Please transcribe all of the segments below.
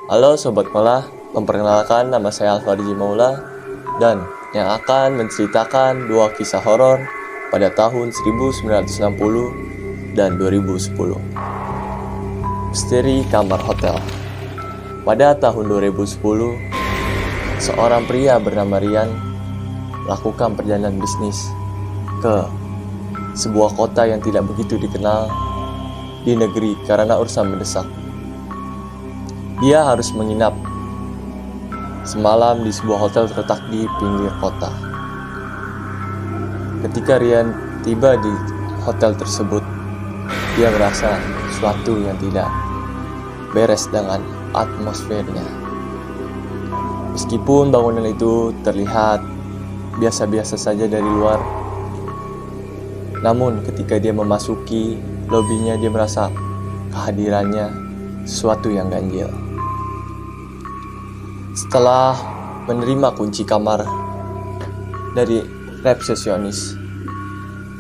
Halo Sobat Malah, memperkenalkan nama saya Alfarji Maula dan yang akan menceritakan dua kisah horor pada tahun 1960 dan 2010. Misteri Kamar Hotel. Pada tahun 2010, seorang pria bernama Rian melakukan perjalanan bisnis ke sebuah kota yang tidak begitu dikenal di negeri karena urusan mendesak. Dia harus menginap semalam di sebuah hotel terletak di pinggir kota. Ketika Rian tiba di hotel tersebut, dia merasa sesuatu yang tidak beres dengan atmosfernya. Meskipun bangunan itu terlihat biasa-biasa saja dari luar, namun ketika dia memasuki lobinya, dia merasa kehadirannya sesuatu yang ganjil. Setelah menerima kunci kamar dari resepsionis,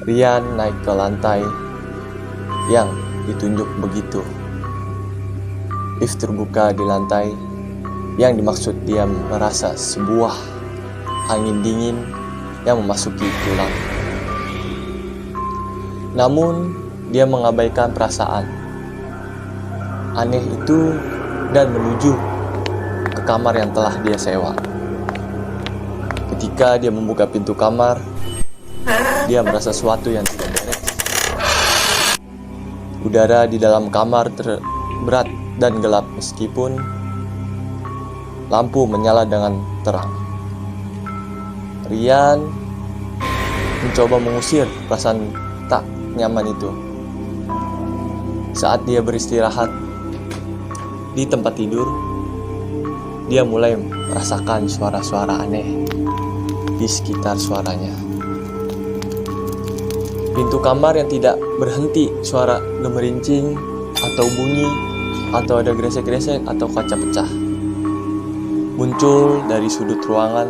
Rian naik ke lantai yang ditunjuk begitu. Lift terbuka di lantai yang dimaksud dia merasa sebuah angin dingin yang memasuki tulang. Namun, dia mengabaikan perasaan aneh itu dan menuju ke kamar yang telah dia sewa. Ketika dia membuka pintu kamar, dia merasa sesuatu yang tidak beres. Udara di dalam kamar berat dan gelap meskipun lampu menyala dengan terang. Rian mencoba mengusir perasaan tak nyaman itu. Saat dia beristirahat di tempat tidur, dia mulai merasakan suara-suara aneh di sekitar suaranya. Pintu kamar yang tidak berhenti, suara gemerincing atau bunyi, atau ada gresek-gresek atau kaca pecah muncul dari sudut ruangan.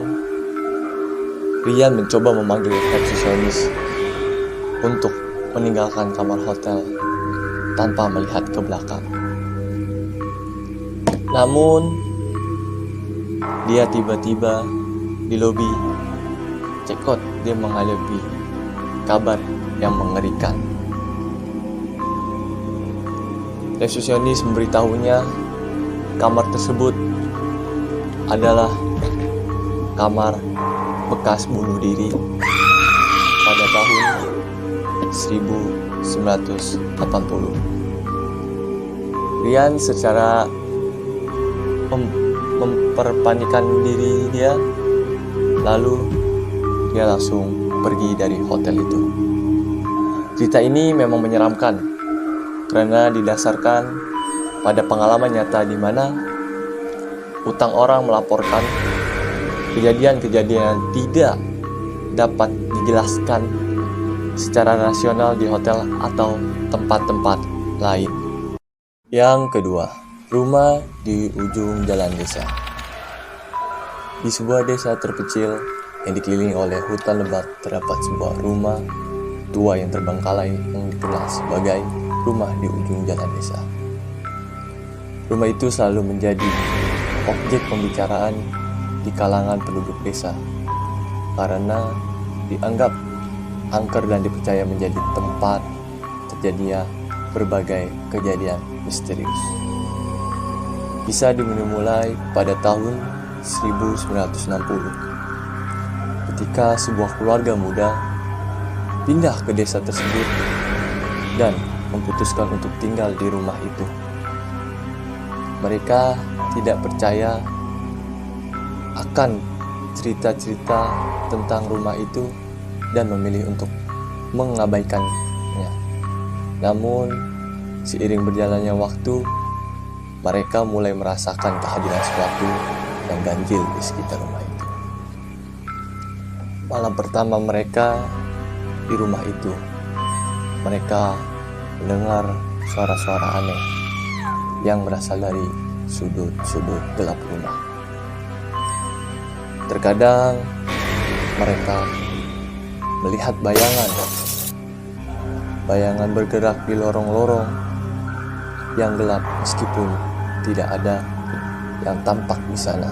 Rian mencoba memanggil resepsionis untuk meninggalkan kamar hotel tanpa melihat ke belakang. Namun, dia tiba-tiba di lobi cekot. Dia menghadapi kabar yang mengerikan. Resepsionis memberitahunya kamar tersebut adalah kamar bekas bunuh diri pada tahun 1980. Rian secara memperpanikan diri dia, lalu dia langsung pergi dari hotel itu. Cerita ini memang menyeramkan karena didasarkan pada pengalaman nyata di mana utang orang melaporkan kejadian-kejadian yang tidak dapat dijelaskan secara rasional di hotel atau tempat-tempat lain. Yang kedua, rumah di ujung jalan desa. Di sebuah desa terpencil yang dikelilingi oleh hutan lebat, terdapat sebuah rumah tua yang terbengkalai yang dikenal sebagai rumah di ujung jalan desa. Rumah itu selalu menjadi objek pembicaraan di kalangan penduduk desa karena dianggap angker dan dipercaya menjadi tempat terjadinya berbagai kejadian misterius. Kisah dimulai pada tahun 1960 ketika sebuah keluarga muda pindah ke desa tersebut dan memutuskan untuk tinggal di rumah itu. Mereka tidak percaya akan cerita-cerita tentang rumah itu dan memilih untuk mengabaikannya. Namun, seiring berjalannya waktu, mereka mulai merasakan kehadiran sesuatu yang ganjil di sekitar rumah itu. Malam pertama mereka di rumah itu, mereka mendengar suara-suara aneh yang berasal dari sudut-sudut gelap rumah. Terkadang mereka melihat bayangan bergerak di lorong-lorong yang gelap meskipun tidak ada yang tampak di sana.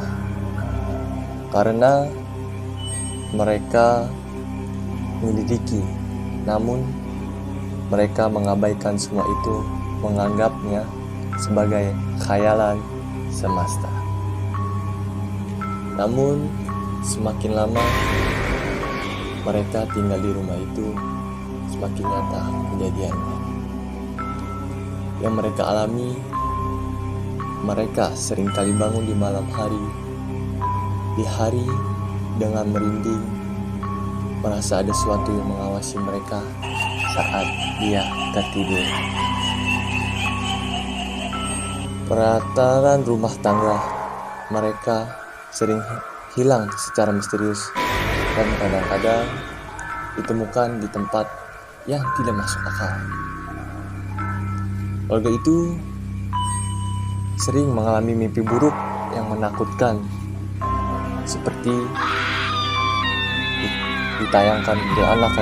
Karena mereka menyelidiki, namun mereka mengabaikan semua itu, menganggapnya sebagai khayalan semesta. Namun semakin lama mereka tinggal di rumah itu, semakin nyata kejadiannya. Yang mereka alami, mereka seringkali bangun di malam hari, di hari dengan merinding, merasa ada sesuatu yang mengawasi mereka saat dia tertidur. Perataran rumah tangga mereka sering hilang secara misterius dan kadang-kadang ditemukan di tempat yang tidak masuk akal. Keluarga itu sering mengalami mimpi buruk yang menakutkan, seperti ditayangkan ke anak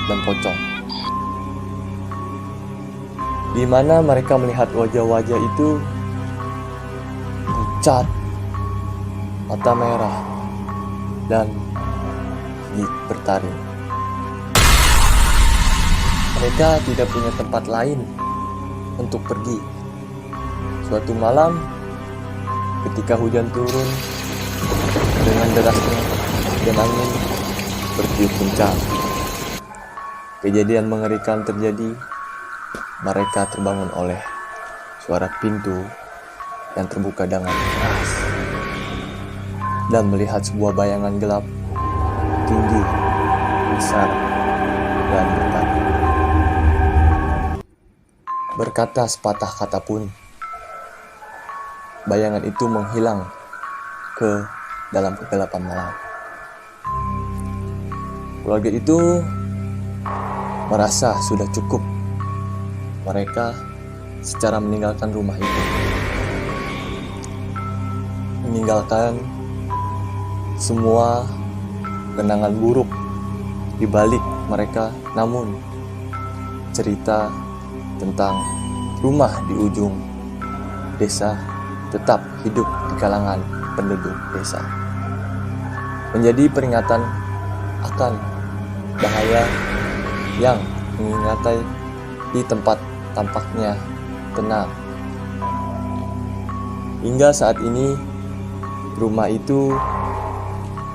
dan pocong, di mana mereka melihat wajah-wajah itu pucat, mata merah, dan gigi bertaring. Mereka tidak punya tempat lain untuk pergi. Suatu malam, ketika hujan turun dengan derasnya dan angin bertiup kencang, kejadian mengerikan terjadi. Mereka terbangun oleh suara pintu yang terbuka dengan keras dan melihat sebuah bayangan gelap, tinggi, besar, dan bertanya. Berkata sepatah kata pun, bayangan itu menghilang ke dalam kegelapan malam. Keluarga itu merasa sudah cukup. Mereka secara meninggalkan rumah itu, meninggalkan semua kenangan buruk di balik mereka. Namun cerita tentang rumah di ujung desa tetap hidup di kalangan penduduk desa, menjadi peringatan akan bahaya yang mengingatai di tempat tampaknya tenang. Hingga saat ini rumah itu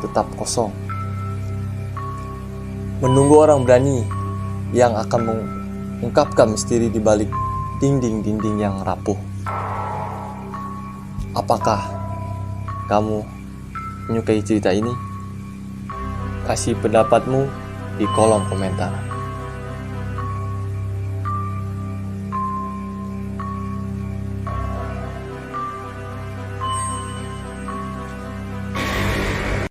tetap kosong, menunggu orang berani yang akan mengungkapkan misteri di balik dinding-dinding yang rapuh. Apakah kamu menyukai cerita ini? Kasih pendapatmu di kolom komentar.